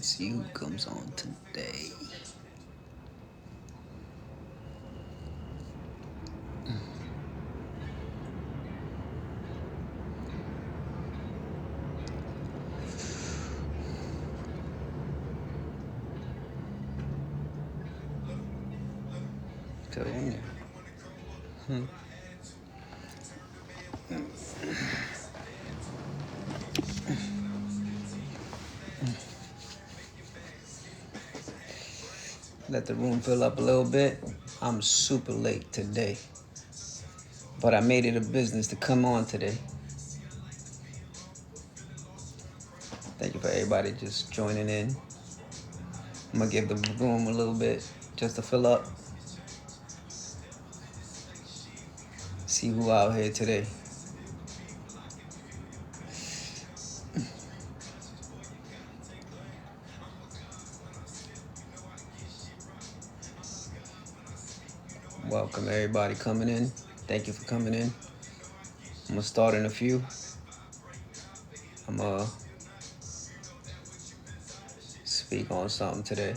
See who comes on today. Cool. Let the room fill up a little bit. I'm super late today, but I made it a business to come on today. Thank you for everybody just joining in. I'm gonna give the room a little bit just to fill up. See who out here today. Welcome everybody coming in. Thank you for coming in. I'm gonna start in a few. I'm gonna speak on something today.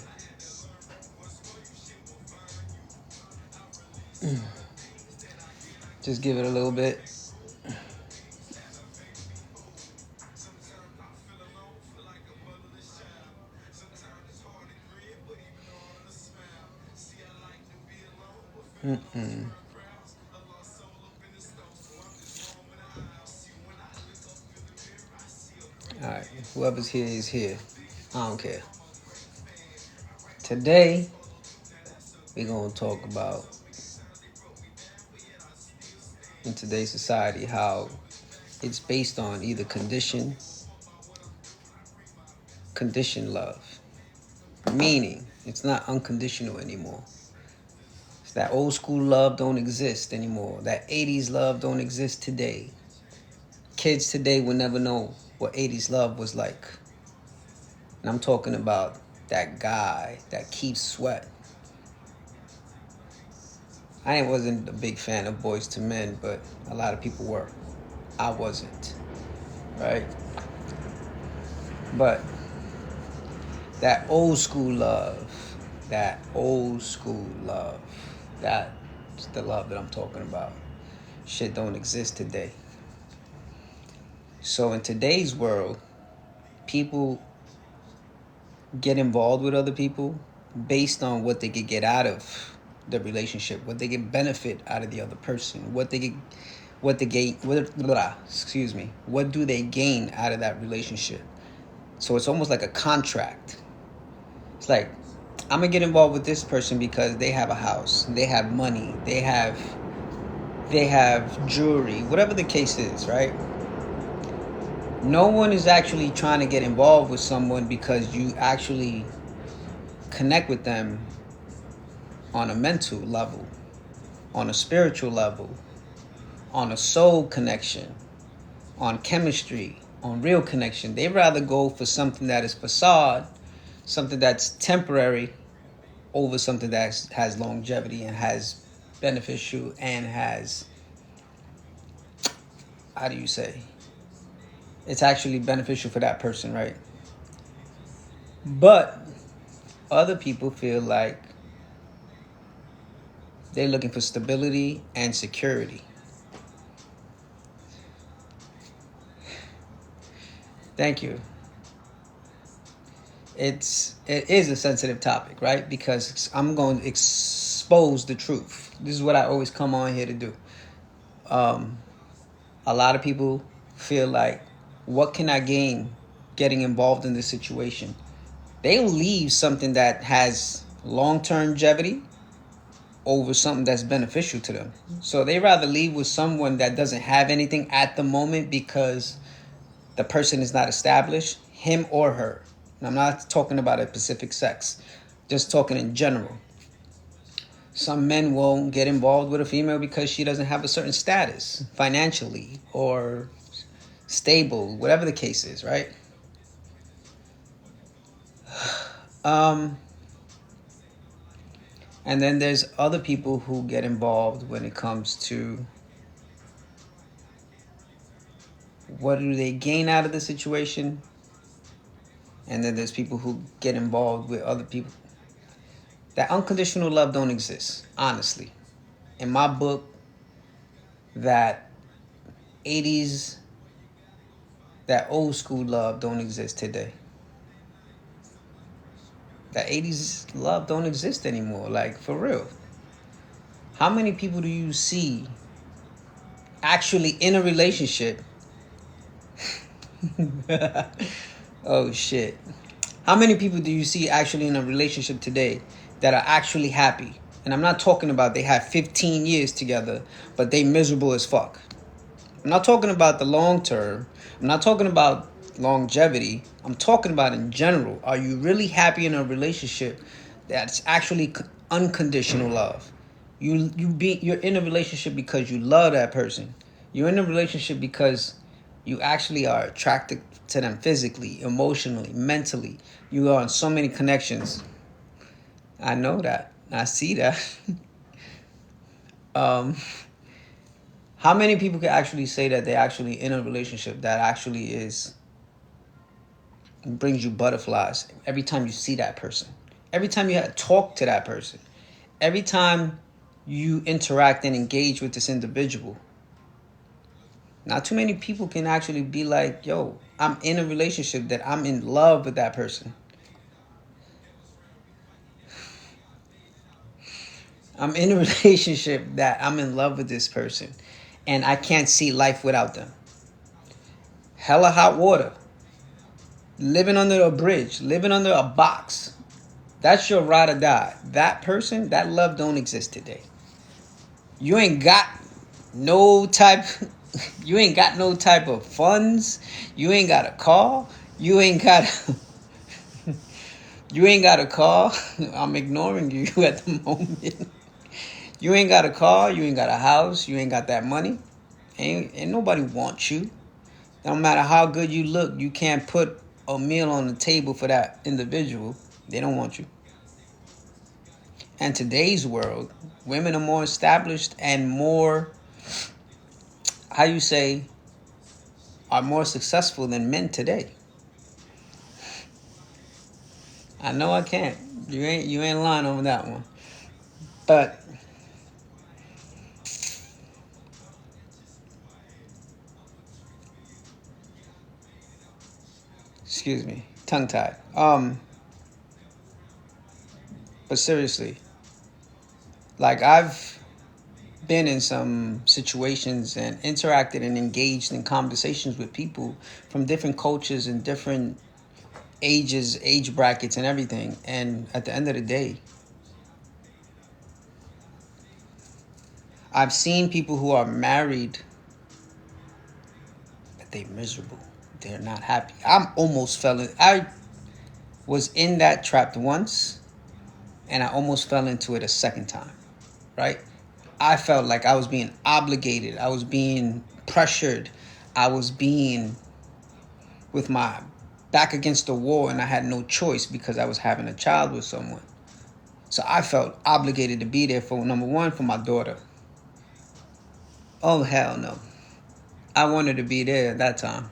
Just give it a little bit. All right, whoever's here is here. I don't care. Today, we're going to talk about, in today's society, how it's based on either conditioned love. Meaning, it's not unconditional anymore. It's that old school love don't exist anymore. That 80s love don't exist today. Kids today will never know what 80s love was like. And I'm talking about that guy that keeps sweat. I wasn't a big fan of Boys to Men, but a lot of people were. I wasn't, right? But that old school love, that's the love that I'm talking about. Shit don't exist today. So in today's world, people get involved with other people based on what they could get out of the relationship, what they get benefit out of the other person, what do they gain out of that relationship? So it's almost like a contract. It's like, I'm gonna get involved with this person because they have a house, they have money, they have jewelry, whatever the case is, right? No one is actually trying to get involved with someone because you actually connect with them on a mental level, on a spiritual level, on a soul connection, on chemistry, on real connection. They'd rather go for something that is facade, something that's temporary, over something that has longevity and has beneficial and has, how do you say, it's actually beneficial for that person, right? But other people feel like they're looking for stability and security. Thank you. It is a sensitive topic, right? Because I'm going to expose the truth. This is what I always come on here to do. A lot of people feel like, what can I gain getting involved in this situation? They'll leave something that has long-term longevity over something that's beneficial to them. So they rather leave with someone that doesn't have anything at the moment because the person is not established, him or her. And I'm not talking about a specific sex, just talking in general. Some men won't get involved with a female because she doesn't have a certain status financially or stable, whatever the case is, right? And then there's other people who get involved when it comes to what do they gain out of the situation And then there's people who get involved with other people. That unconditional love don't exist, honestly. In my book, that 80s, that old school love don't exist today. That 80s love don't exist anymore, like for real. How many people do you see actually in a relationship? Oh shit. How many people do you see actually in a relationship today that are actually happy? And I'm not talking about they have 15 years together, but they miserable as fuck. I'm not talking about the long term. I'm not talking about longevity. I'm talking about in general. Are you really happy in a relationship that's actually unconditional love? You're in a relationship because you love that person. You're in a relationship because you actually are attracted to them physically, emotionally, mentally. You are on so many connections. I know that. I see that. um, how many people can actually say that they're actually in a relationship that actually is brings you butterflies every time you see that person, every time you talk to that person, every time you interact and engage with this individual? Not too many people can actually be like, yo, I'm in a relationship that I'm in love with that person. I'm in a relationship that I'm in love with this person and I can't see life without them. Hella hot water, living under a bridge, living under a box. That's your ride or die. That person, that love don't exist today. You ain't got no type you ain't got no type of funds. You ain't got a car. You ain't got you ain't got a car. I'm ignoring you at the moment. You ain't got a car, you ain't got a house, you ain't got that money. Ain't nobody wants you. No matter how good you look, you can't put a meal on the table for that individual. They don't want you. And today's world, women are more established and more, how you say, are more successful than men today. I know I can't. You ain't lying on that one. But excuse me, tongue tied. But seriously, like I've been in some situations and interacted and engaged in conversations with people from different cultures and different ages, age brackets, and everything. And at the end of the day, I've seen people who are married, but they're miserable. They're not happy. I was in that trap once, and I almost fell into it a second time, right? I felt like I was being obligated. I was being pressured. I was being with my back against the wall, and I had no choice because I was having a child with someone. So I felt obligated to be there for, number one, for my daughter. Oh, hell no. I wanted to be there at that time.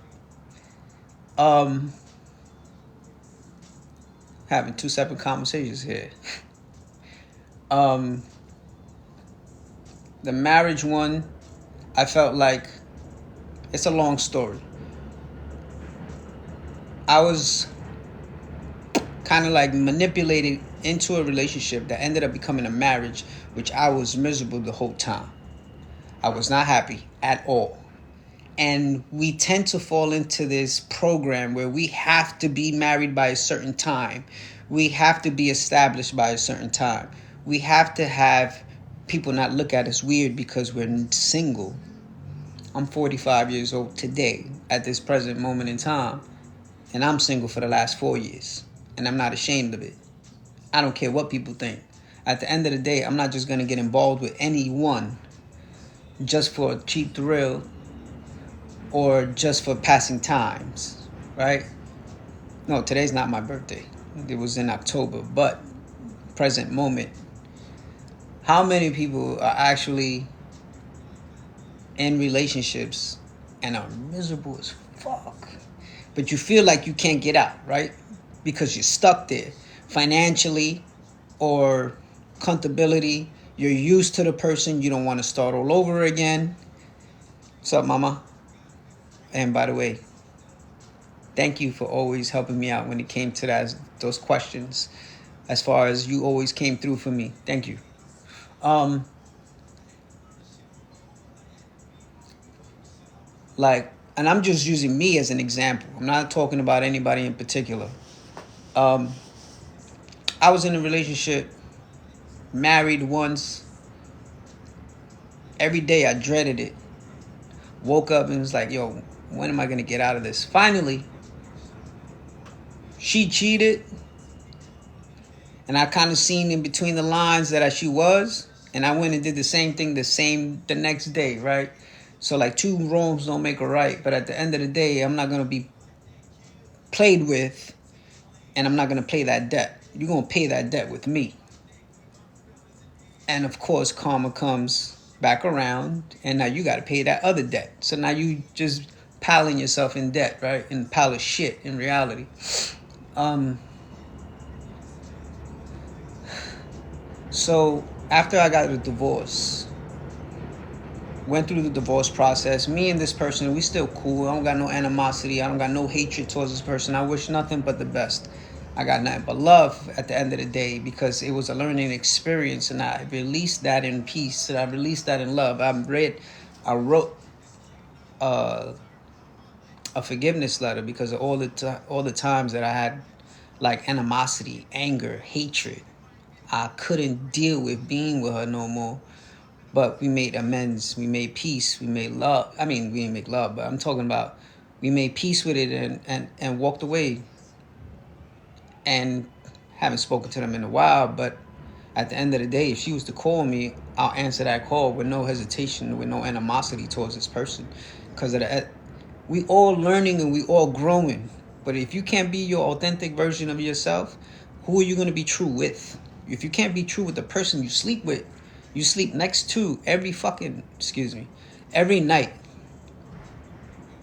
Having two separate conversations here. um, the marriage one, I felt like it's a long story. I was kind of like manipulated into a relationship that ended up becoming a marriage, which I was miserable the whole time. I was not happy at all. And we tend to fall into this program where we have to be married by a certain time. We have to be established by a certain time. We have to have people not look at us weird because we're single. I'm 45 years old today at this present moment in time. And I'm single for the last 4 years. And I'm not ashamed of it. I don't care what people think. At the end of the day, I'm not just going to get involved with anyone just for a cheap thrill or just for passing times, right? No, today's not my birthday. It was in October, but present moment. How many people are actually in relationships and are miserable as fuck? But you feel like you can't get out, right? because you're stuck there financially or comfortability. You're used to the person. You don't want to start all over again. What's up, mama? And by the way, thank you for always helping me out when it came to those questions. As far as you always came through for me. Thank you. Like, and I'm just using me as an example. I'm not talking about anybody in particular. I was in a relationship, married once. Every day I dreaded it. Woke up and was like, yo, when am I going to get out of this? Finally, she cheated. And I kind of seen in between the lines that she was. And I went and did the same thing the next day, right? So like two wrongs don't make a right. But at the end of the day, I'm not going to be played with. And I'm not going to pay that debt. You're going to pay that debt with me. And of course, karma comes back around. And now you got to pay that other debt. So now you just piling yourself in debt, right? In a pile of shit in reality. So after I got a divorce, went through the divorce process, me and this person, we still cool. I don't got no animosity. I don't got no hatred towards this person. I wish nothing but the best. I got nothing but love at the end of the day because it was a learning experience, and I released that in peace, and I released that in love. I wrote a forgiveness letter because of all the times that I had like animosity, anger, hatred. I couldn't deal with being with her no more. But we made amends. We made peace. We made love. I mean, we didn't make love, but I'm talking about we made peace with it and walked away. And haven't spoken to them in a while. But at the end of the day, if she was to call me, I'll answer that call with no hesitation, with no animosity towards this person. Because we all learning and we all growing. But if you can't be your authentic version of yourself, who are you going to be true with? If you can't be true with the person you sleep with, you sleep next to every night,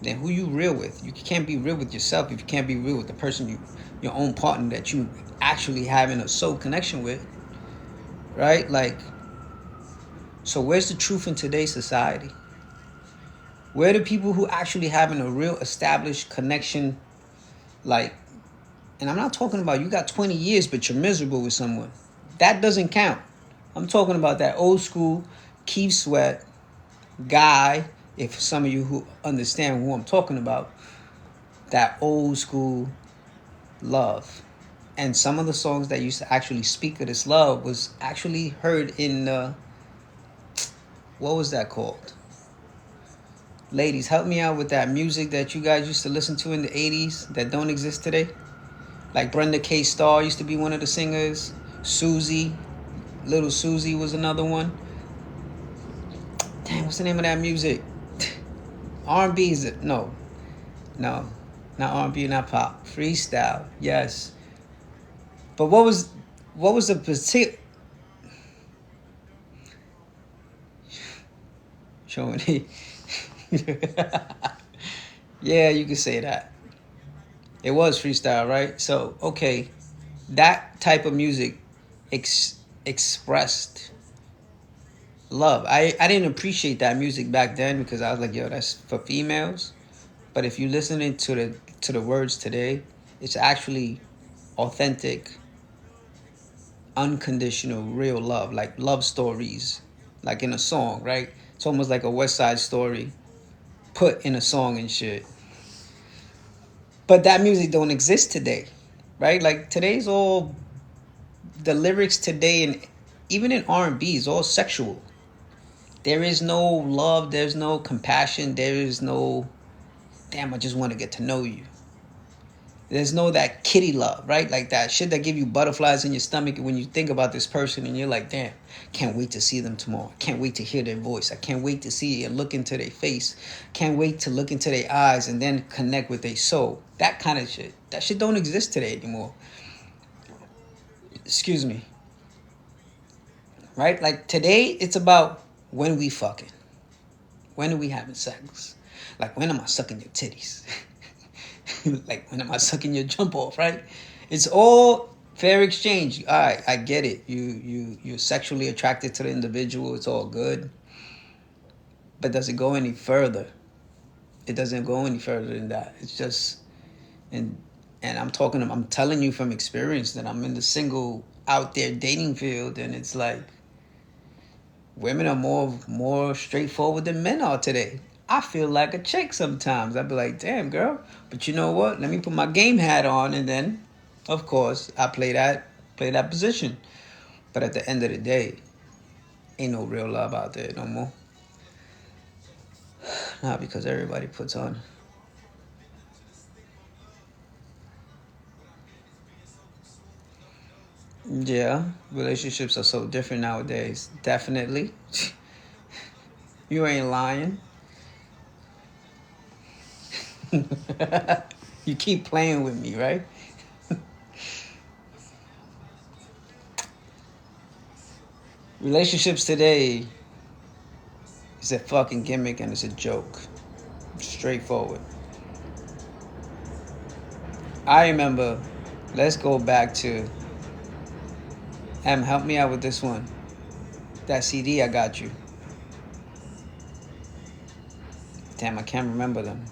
then who you real with? You can't be real with yourself if you can't be real with the person your own partner that you actually having a soul connection with, right? Like, so where's the truth in today's society? Where are the people who actually having a real established connection? Like, and I'm not talking about you got 20 years but you're miserable with someone. That doesn't count. I'm talking about that old school Keith Sweat guy, if some of you who understand who I'm talking about, that old school love. And some of the songs that used to actually speak of this love was actually heard in, what was that called? Ladies, help me out with that music that you guys used to listen to in the 80s that don't exist today. Like Brenda K. Starr used to be one of the singers. Susie, Little Susie was another one. Damn, what's the name of that music? R&B is it? No, not R&B, not pop. Freestyle, yes. But what was the particular? Showing it. Yeah, you could say that. It was freestyle, right? So okay, that type of music expressed love. I didn't appreciate that music back then because I was like, yo, that's for females. But if you listening to the words today, it's actually authentic, unconditional, real love, like love stories, like in a song, right? It's almost like a West Side Story put in a song and shit. But that music don't exist today, right? Like today's all the lyrics today, and even in R&B is all sexual. There is no love. There's no compassion. There is no, damn, I just want to get to know you. There's no that kitty love, right? Like that shit that give you butterflies in your stomach when you think about this person and you're like, damn, can't wait to see them tomorrow. Can't wait to hear their voice. I can't wait to see and look into their face. Can't wait to look into their eyes and then connect with their soul. That kind of shit. That shit don't exist today anymore. Excuse me. Right? Like today, it's about when we fucking. When are we having sex? Like, when am I sucking your titties? Like, when am I sucking your jump off, right? It's all fair exchange. All right, I get it. You're sexually attracted to the individual. It's all good. But does it go any further? It doesn't go any further than that. It's just and I'm telling you from experience that I'm in the single out there dating field, and it's like women are more straightforward than men are today. I feel like a chick sometimes. I'd be like, damn girl. But you know what? Let me put my game hat on, and then of course I play that position. But at the end of the day, ain't no real love out there no more. Not because everybody puts on. Yeah, relationships are so different nowadays. Definitely. You ain't lying. You keep playing with me, right? Relationships today is a fucking gimmick and it's a joke. Straightforward. I remember, let's go back to, help me out with this one. That CD I got you. Damn, I can't remember them.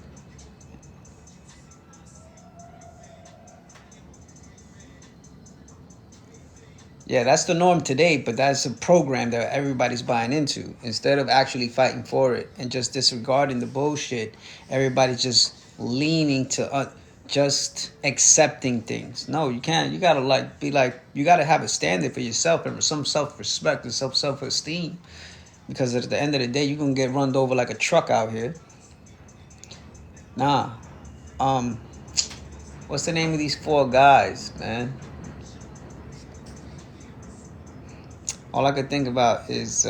Yeah, that's the norm today, but that's a program that everybody's buying into. Instead of actually fighting for it and just disregarding the bullshit, everybody's just leaning to just accepting things. No, you can't. You gotta you gotta have a standard for yourself and some self-respect and self-esteem. Because at the end of the day, you're gonna get run over like a truck out here. Nah. Um, what's the name of these four guys, man? All I could think about is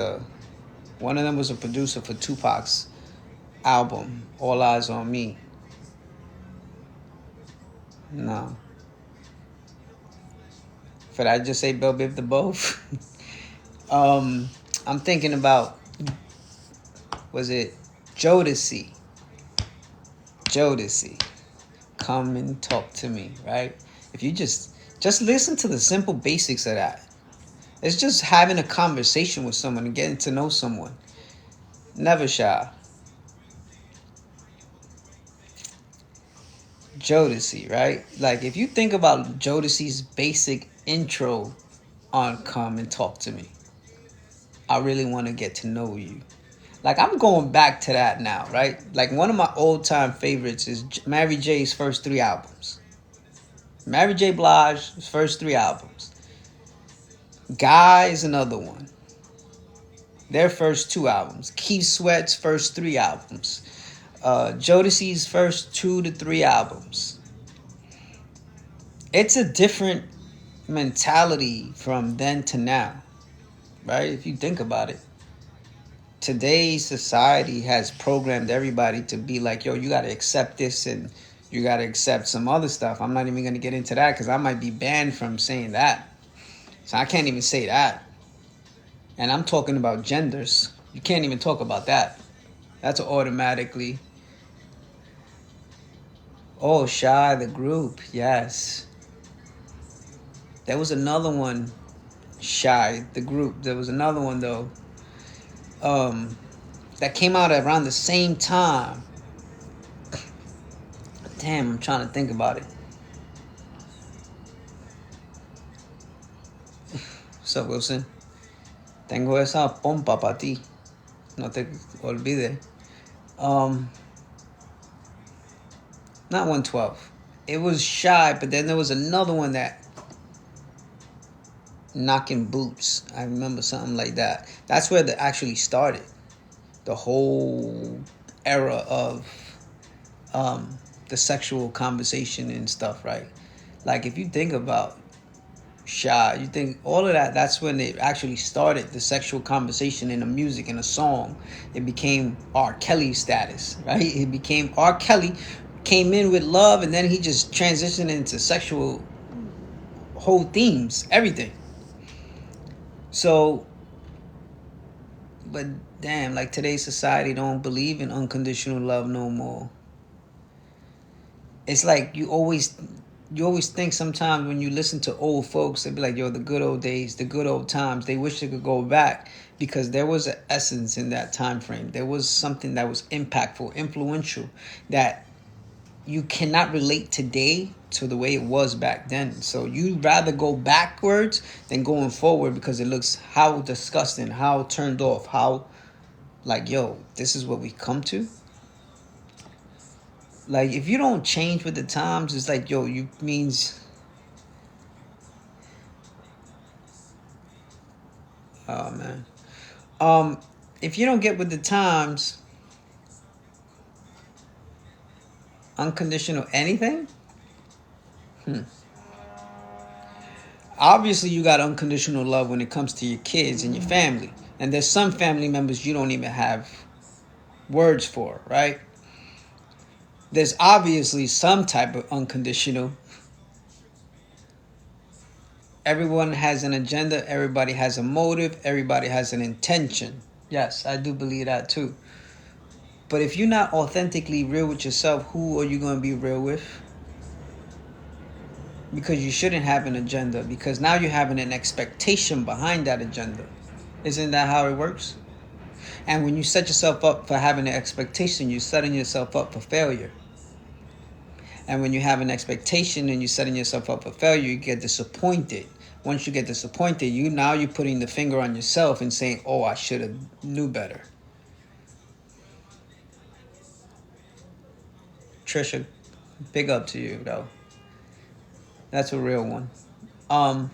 one of them was a producer for Tupac's album, All Eyes on Me. No. Should I just say Bill Biv the both? um, I'm thinking about, was it Jodeci? Jodeci. Come and talk to me, right? If you just listen to the simple basics of that. It's just having a conversation with someone and getting to know someone. Never shy. Jodeci, right? Like if you think about Jodeci's basic intro on Come and Talk to Me, I really want to get to know you. Like I'm going back to that now, right? Like one of my old time favorites is Mary J's first three albums. Mary J. Blige's first three albums. Guy is another one. Their first two albums. Keith Sweat's first three albums. Jodeci's first 2 to 3 albums. It's a different mentality from then to now, right? If you think about it, today's society has programmed everybody to be like, yo, you got to accept this and you got to accept some other stuff. I'm not even going to get into that because I might be banned from saying that. So I can't even say that. And I'm talking about genders. You can't even talk about that. That's automatically. Oh, Shy, the group. Yes. There was another one. Shy, the group. There was another one, though. That came out around the same time. Damn, I'm trying to think about it. What's up, Wilson? Tengo esa pompa para ti. No te olvides. Not 112. It was Shy, but then there was another one that Knocking Boots. I remember something like that. That's where it actually started. The whole era of the sexual conversation and stuff, right? Like if you think about Shy, you think all of that, that's when it actually started the sexual conversation in the music and a song. It became R. Kelly status, right? It became R. Kelly came in with love and then he just transitioned into sexual whole themes, everything. So, but damn, like today's society don't believe in unconditional love no more. It's like you always you always think sometimes when you listen to old folks, they'd be like, yo, the good old days, the good old times. They wish they could go back because there was an essence in that time frame. There was something that was impactful, influential, that you cannot relate today to the way it was back then. So you'd rather go backwards than going forward because it looks how disgusting, how turned off, how like, yo, this is what we come to. Like, if you don't change with the times, it's like, yo, you means, oh man, if you don't get with the times, unconditional anything. Obviously, you got unconditional love when it comes to your kids and your family, and there's some family members you don't even have words for, right? There's obviously some type of unconditional. Everyone has an agenda, everybody has a motive, everybody has an intention. Yes, I do believe that too. But if you're not authentically real with yourself, who are you going to be real with? Because you shouldn't have an agenda, because now you're having an expectation behind that agenda. Isn't that how it works? And when you set yourself up for having an expectation, you're setting yourself up for failure. And when you have an expectation and you're setting yourself up for failure, you get disappointed. Once you get disappointed, you're putting the finger on yourself and saying, "Oh, I should have knew better." Trisha, big up to you though. That's a real one. Um,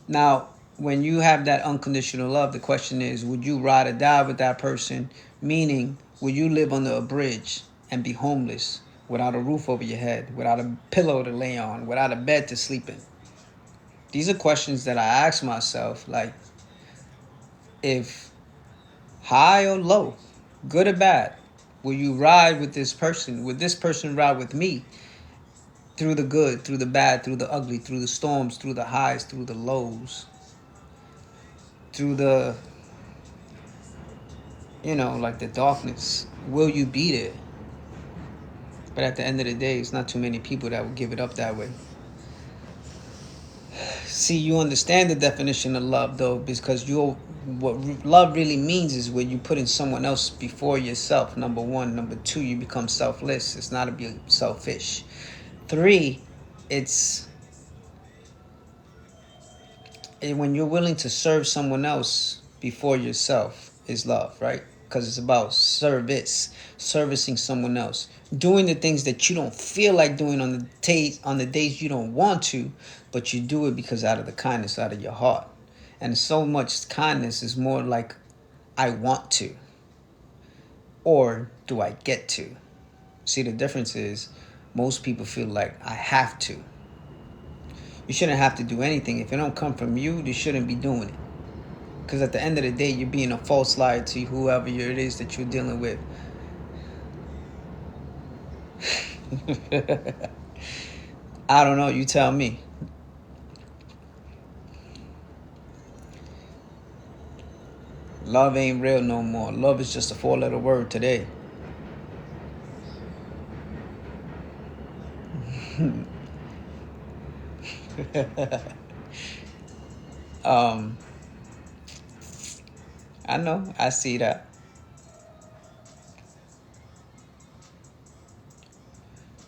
Now, when you have that unconditional love, the question is, would you ride or die with that person? Meaning, would you live under a bridge and be homeless without a roof over your head, without a pillow to lay on, without a bed to sleep in? These are questions that I ask myself, like, if high or low, good or bad, will you ride with this person? Would this person ride with me through the good, through the bad, through the ugly, through the storms, through the highs, through the lows, through the, like the darkness? Will you be there? But at the end of the day, it's not too many people that will give it up that way. See, you understand the definition of love, though, because what love really means is when you putting someone else before yourself, number one. Number two, you become selfless. It's not to be selfish. Three, it's when you're willing to serve someone else before yourself is love, right? Because it's about servicing someone else, doing the things that you don't feel like doing on the days you don't want to, but you do it because out of the kindness, out of your heart. And so much kindness is more like, I want to, or do I get to? See, the difference is most people feel like I have to. You shouldn't have to do anything. If it don't come from you, you shouldn't be doing it. Because at the end of the day, you're being a false liar to whoever it is that you're dealing with. I don't know. You tell me. Love ain't real no more. Love is just a four-letter word today. I know. I see that.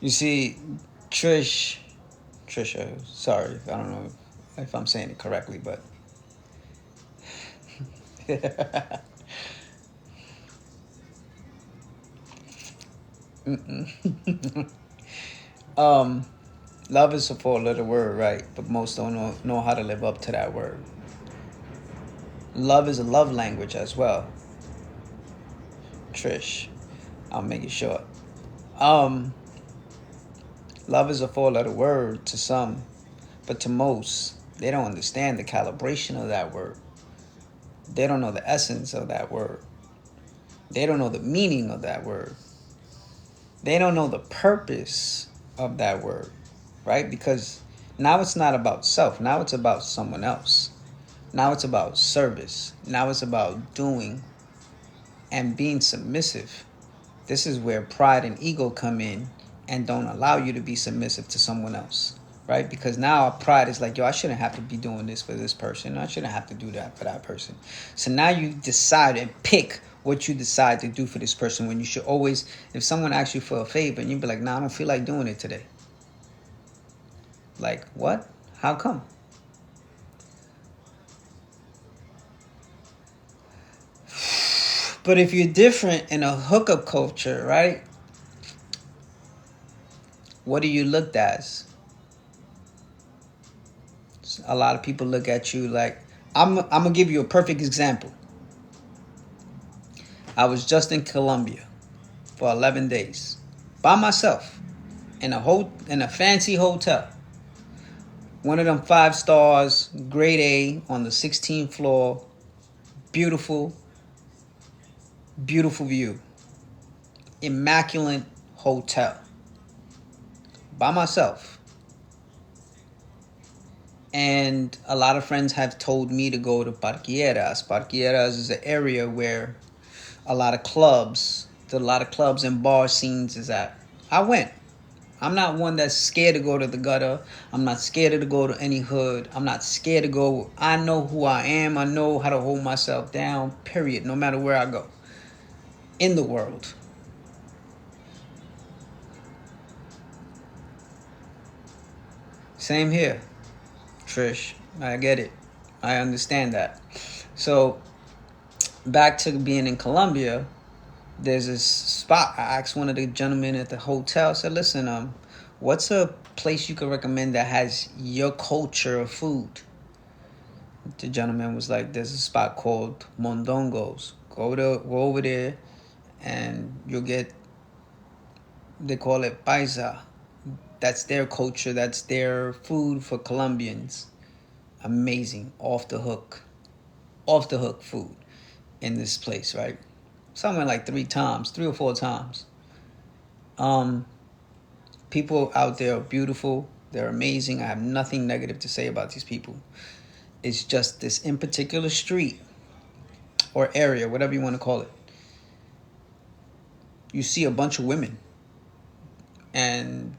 You see, Trisha, sorry, I don't know if I'm saying it correctly, but love is a four-letter word, right? But most don't know how to live up to that word. Love is a love language as well. Trish, I'll make it short. Love is a four-letter word to some, but to most, they don't understand the calibration of that word. They don't know the essence of that word. They don't know the meaning of that word. They don't know the purpose of that word, right? Because now it's not about self. Now it's about someone else. Now it's about service. Now it's about doing and being submissive. This is where pride and ego come in, and don't allow you to be submissive to someone else, right? Because now our pride is like, yo, I shouldn't have to be doing this for this person. I shouldn't have to do that for that person. So now you decide and pick what you decide to do for this person, when you should always, if someone asks you for a favor and you be like, nah, I don't feel like doing it today. Like, what? How come? But if you're different in a hookup culture, right? What are you looked as? A lot of people look at you like, I'm gonna give you a perfect example. I was just in Colombia for 11 days by myself in a fancy hotel. One of them 5 stars, grade A, on the 16th floor. Beautiful, beautiful view. Immaculate hotel. By myself. And a lot of friends have told me to go to Parquieras. Parquieras is an area where a lot of clubs and bar scenes is at. I went. I'm not one that's scared to go to the gutter. I'm not scared to go to any hood. I'm not scared to go. I know who I am. I know how to hold myself down, period, no matter where I go in the world. Same here, Trish. I get it. I understand that. So, back to being in Colombia, there's this spot. I asked one of the gentlemen at the hotel, I said, listen, what's a place you could recommend that has your culture of food? The gentleman was like, there's a spot called Mondongos. Go over there and you'll get, they call it paisa. That's their culture. That's their food for Colombians. Amazing. Off the hook food in this place, right? Somewhere like 3 or 4 times. People out there are beautiful. They're amazing. I have nothing negative to say about these people. It's just this in particular street or area, whatever you want to call it. You see a bunch of women and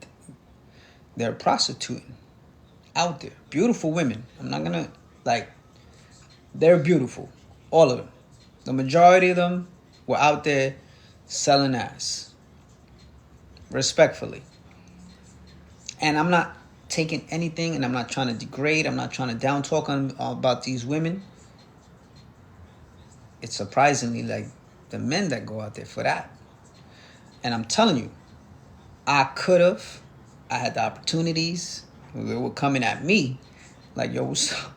they're prostituting out there. Beautiful women. I'm not going to, they're beautiful. All of them. The majority of them were out there selling ass. Respectfully. And I'm not taking anything, and I'm not trying to degrade. I'm not trying to down talk about these women. It's surprisingly like the men that go out there for that. And I'm telling you, I had the opportunities. They were coming at me. Like, yo, what's up?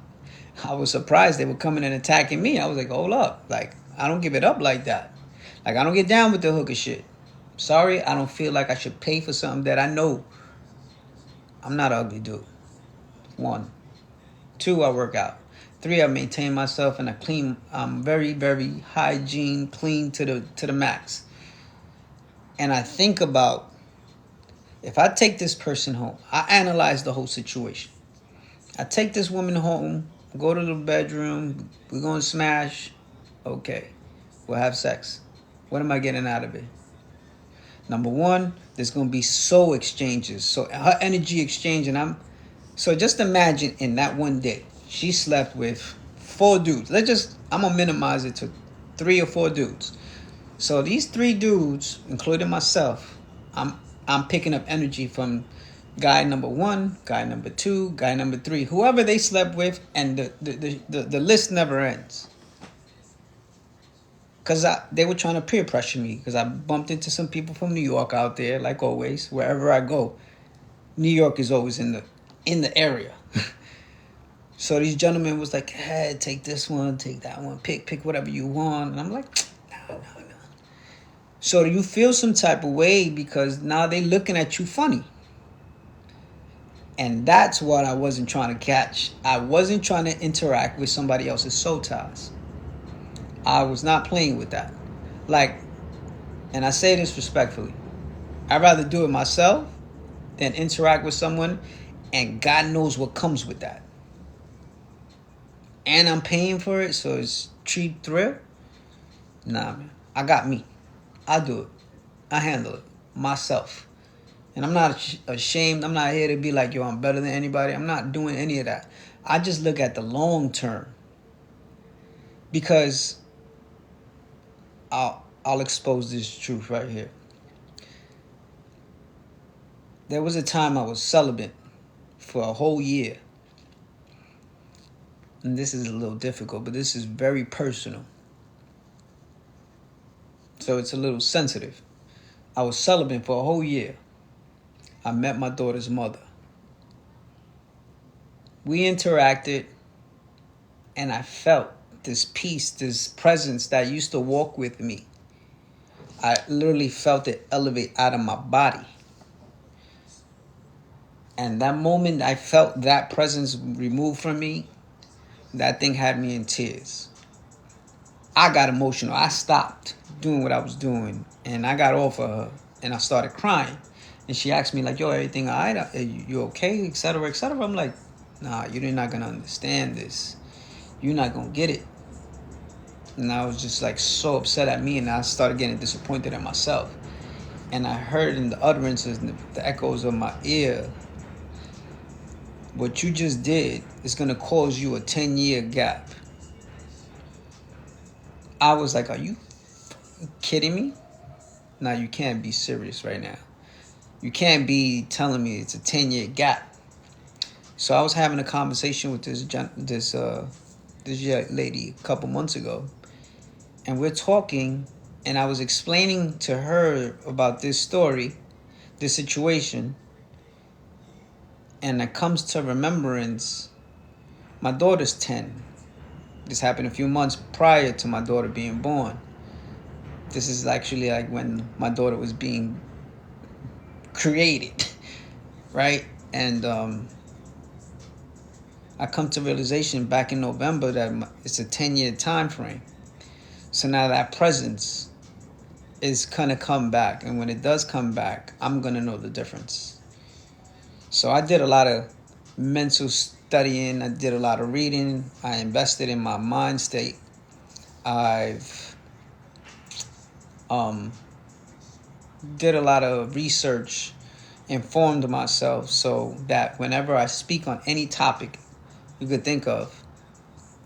I was surprised they were coming and attacking me. I was like, hold up. Like, I don't give it up like that. Like, I don't get down with the hooker shit. Sorry, I don't feel like I should pay for something that I know. I'm not an ugly dude. 1. 2, I work out. 3, I maintain myself and I clean. I'm very, very hygiene, clean to the max. And I think about, if I take this person home, I analyze the whole situation. I take this woman home, go to the bedroom, we're going to smash. Okay, we'll have sex. What am I getting out of it? Number 1, there's going to be soul exchanges. So her energy exchange, and so just imagine in that one day, she slept with 4 dudes. I'm going to minimize it to 3 or 4 dudes. So these 3 dudes, including myself, I'm picking up energy from guy number 1, guy number 2, guy number 3, whoever they slept with, and the list never ends. Because they were trying to peer pressure me, because I bumped into some people from New York out there, like always. Wherever I go, New York is always in the area. So these gentlemen was like, hey, take this one, take that one, pick whatever you want. And I'm like, no. So you feel some type of way because now they looking at you funny. And that's what I wasn't trying to catch. I wasn't trying to interact with somebody else's soul ties. I was not playing with that. And I say this respectfully, I'd rather do it myself than interact with someone, and God knows what comes with that. And I'm paying for it, so it's cheap thrill. Nah, man. I got me. I do it. I handle it myself. And I'm not ashamed. I'm not here to be like, yo, I'm better than anybody. I'm not doing any of that. I just look at the long term. Because I'll expose this truth right here. There was a time I was celibate for a whole year. And this is a little difficult, but this is very personal. So it's a little sensitive. I was celibate for a whole year. I met my daughter's mother. We interacted, and I felt this peace, this presence that used to walk with me. I literally felt it elevate out of my body. And that moment I felt that presence removed from me, that thing had me in tears. I got emotional. I stopped doing what I was doing, and I got off of her, and I started crying. And she asked me, like, yo, everything all right? You okay? Et cetera, et cetera. I'm like, nah, you're not going to understand this. You're not going to get it. And I was just like so upset at me, and I started getting disappointed in myself. And I heard in the utterances, the echoes of my ear, what you just did is going to cause you a 10-year gap. I was like, are you kidding me? Now you can't be serious right now. You can't be telling me it's a 10-year gap. So I was having a conversation with this lady a couple months ago, and we're talking, and I was explaining to her about this story, this situation, and it comes to remembrance. My daughter's 10. This happened a few months prior to my daughter being born. This is actually like when my daughter was being created, right? And I come to realization back in November that it's a 10-year time frame. So now that presence is gonna come back, and when it does come back, I'm gonna know the difference. So I did a lot of mental studying. I did a lot of reading. I invested in my mind state. I've did a lot of research, informed myself, so that whenever I speak on any topic you could think of,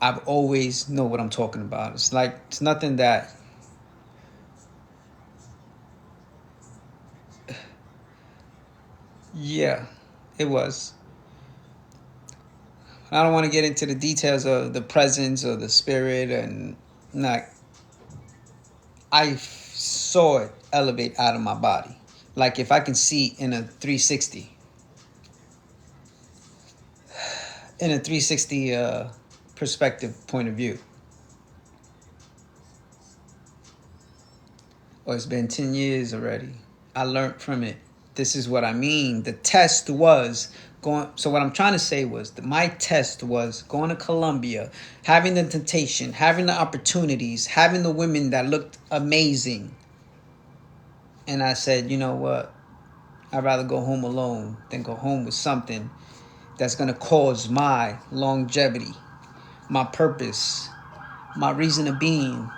I've always know what I'm talking about. It's nothing that yeah, it was. I don't want to get into the details of the presence or the spirit, and not. I saw it elevate out of my body, like if I can see in a 360, perspective point of view. Oh, it's been 10 years already. I learned from it. This is what I mean. The test was going. So what I'm trying to say was that my test was going to Colombia, having the temptation, having the opportunities, having the women that looked amazing. And I said, you know what? I'd rather go home alone than go home with something that's going to cause my longevity, my purpose, my reason of being,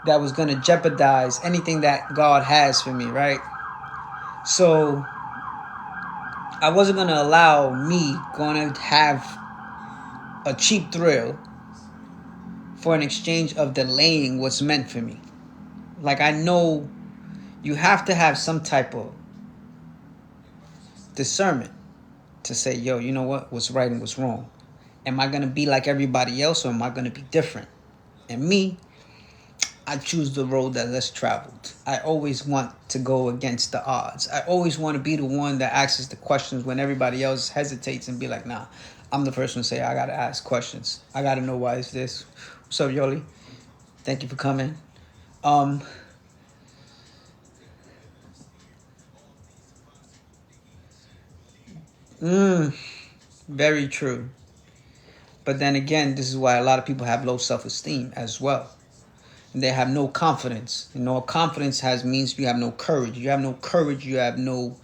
that was going to jeopardize anything that God has for me, right? So I wasn't going to allow me going to have a cheap thrill for an exchange of delaying what's meant for me. Like, I know you have to have some type of discernment to say, yo, you know what? What's right and what's wrong? Am I going to be like everybody else, or am I going to be different? And me, I choose the road that less traveled. I always want to go against the odds. I always want to be the one that asks the questions when everybody else hesitates, and be like, nah, I'm the person to say, I got to ask questions. I got to know why it's this. What's up, Yoli? Thank you for coming. Very true. But then again, this is why a lot of people have low self-esteem as well. And they have no confidence. And no confidence means you have no courage. You have no courage, you have no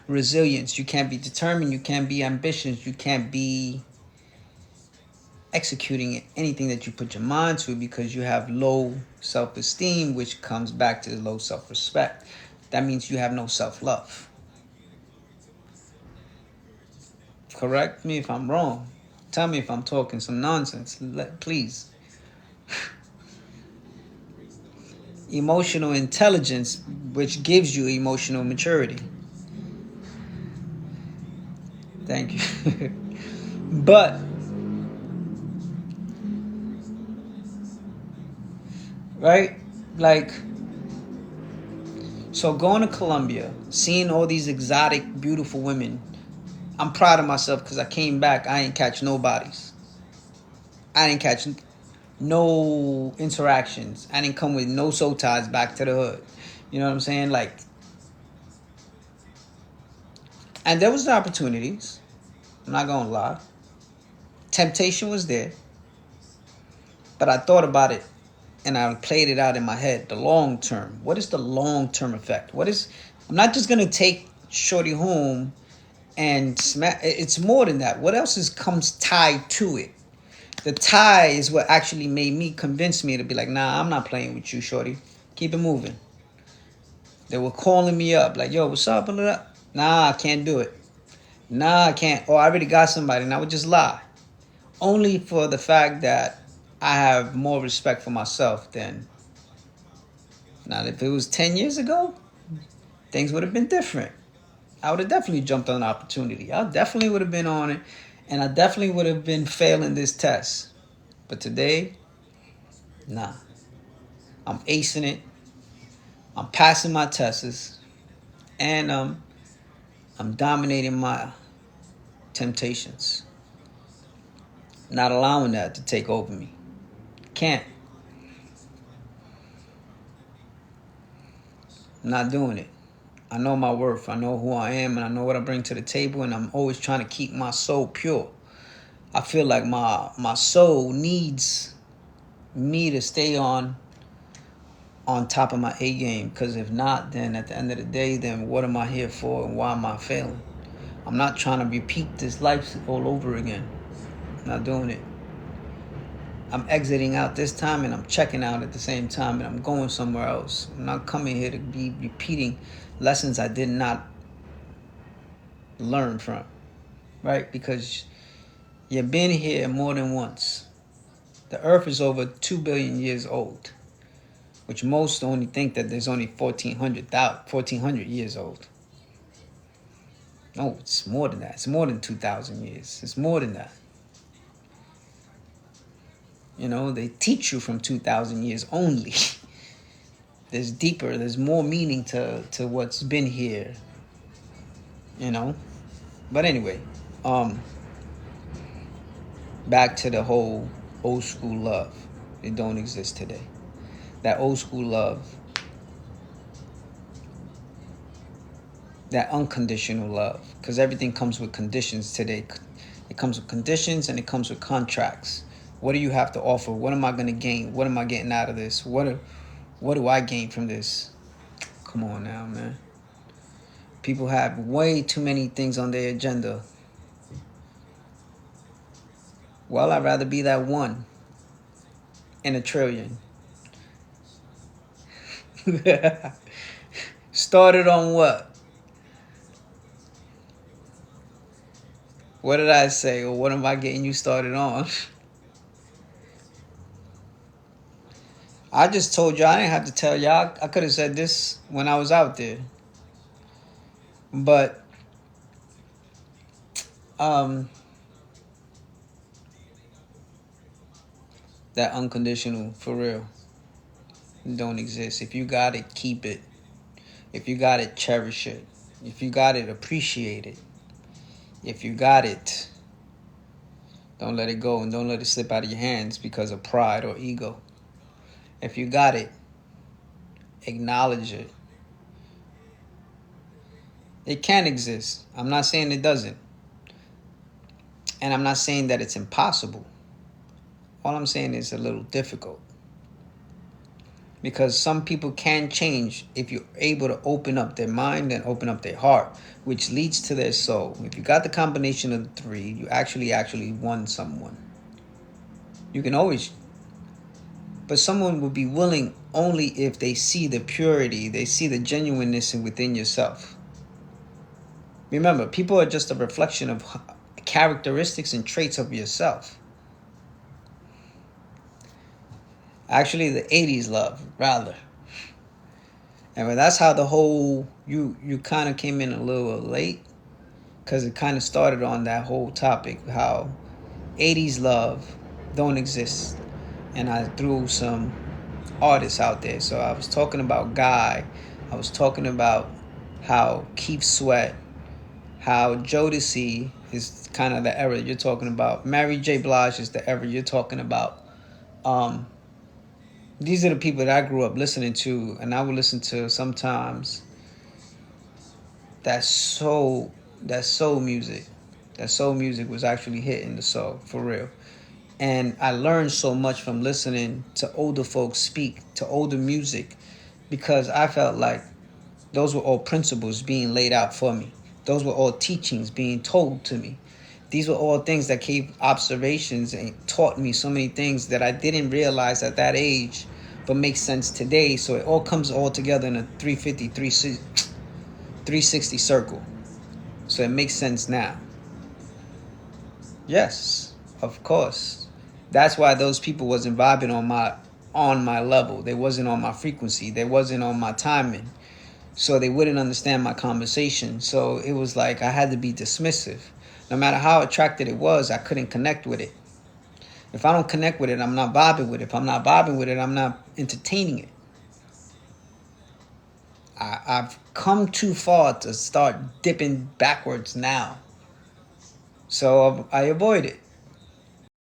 resilience. You can't be determined, you can't be ambitious, you can't be executing anything that you put your mind to, because you have low self-esteem, which comes back to low self-respect. that means you have no self-love. Correct me if I'm wrong. Tell me if I'm talking some nonsense. Please. Emotional intelligence, which gives you emotional maturity. Thank you. But, right? Like, so going to Colombia, seeing all these exotic, beautiful women, I'm proud of myself because I came back. I ain't catch nobodies. I didn't catch no interactions. I didn't come with no soul ties back to the hood. You know what I'm saying? Like, and there was the opportunities. I'm not gonna lie. Temptation was there, but I thought about it and I played it out in my head. The long term. What is the long term effect? What is? I'm not just gonna take Shorty home and smack. It's more than that. What else comes tied to it? The tie is what actually made me convince me to be like, nah, I'm not playing with you, Shorty. Keep it moving. They were calling me up like, yo, what's up? Nah, I can't do it. Nah, I can't. Oh, I already got somebody. And I would just lie. Only for the fact that I have more respect for myself than. Now, if it was 10 years ago, things would have been different. I would have definitely jumped on an opportunity. I definitely would have been on it. And I definitely would have been failing this test. But today, nah. I'm acing it. I'm passing my tests. And I'm dominating my temptations. Not allowing that to take over me. Can't. I'm not doing it. I know my worth. I know who I am, and I know what I bring to the table, and I'm always trying to keep my soul pure. I feel like my soul needs me to stay on top of my A game, because if not, then at the end of the day, then what am I here for and why am I failing? I'm not trying to repeat this life all over again. I'm not doing it. I'm exiting out this time and I'm checking out at the same time, and I'm going somewhere else. I'm not coming here to be repeating lessons I did not learn from, right? Because you've been here more than once. The earth is over 2 billion years old, which most only think that there's only 1,400 years old. No, it's more than that. It's more than 2,000 years. It's more than that. You know, they teach you from 2,000 years only. There's deeper, there's more meaning to what's been here, you know? But anyway, back to the whole old school love. It don't exist today. That old school love, that unconditional love, because everything comes with conditions today. It comes with conditions and it comes with contracts. What do you have to offer? What am I going to gain? What am I getting out of this? What do I gain from this? Come on now, man. People have way too many things on their agenda. Well, I'd rather be that one in a trillion. Started on what? What did I say? Or what am I getting you started on? I just told you. I didn't have to tell y'all. I could have said this when I was out there. But that unconditional, for real, don't exist. If you got it, keep it. If you got it, cherish it. If you got it, appreciate it. If you got it, don't let it go and don't let it slip out of your hands because of pride or ego. If you got it, acknowledge it. It can exist. I'm not saying it doesn't. And I'm not saying that it's impossible. All I'm saying is a little difficult. Because some people can change if you're able to open up their mind and open up their heart, which leads to their soul. If you got the combination of the three, you actually won someone. You can always But someone will be willing only if they see the purity, they see the genuineness within yourself. Remember, people are just a reflection of characteristics and traits of yourself. Actually, the 80s love, rather. And that's how the whole, you kind of came in a little late, because it kind of started on that whole topic, how 80s love don't exist. And I threw some artists out there. So I was talking about Guy. I was talking about how Keith Sweat, how Jodeci is kind of the era you're talking about. Mary J. Blige is the era you're talking about. These are the people that I grew up listening to, and I would listen to sometimes. That soul music. That soul music was actually hitting the soul for real. And I learned so much from listening to older folks speak, to older music, because I felt like those were all principles being laid out for me. Those were all teachings being told to me. These were all things that gave observations and taught me so many things that I didn't realize at that age, but makes sense today. So it all comes all together in a 360 circle. So it makes sense now. Yes, of course. That's why those people wasn't vibing on my level. They wasn't on my frequency. They wasn't on my timing. So they wouldn't understand my conversation. So it was like I had to be dismissive. No matter how attracted it was, I couldn't connect with it. If I don't connect with it, I'm not vibing with it. If I'm not vibing with it, I'm not entertaining it. I've come too far to start dipping backwards now. So I avoid it.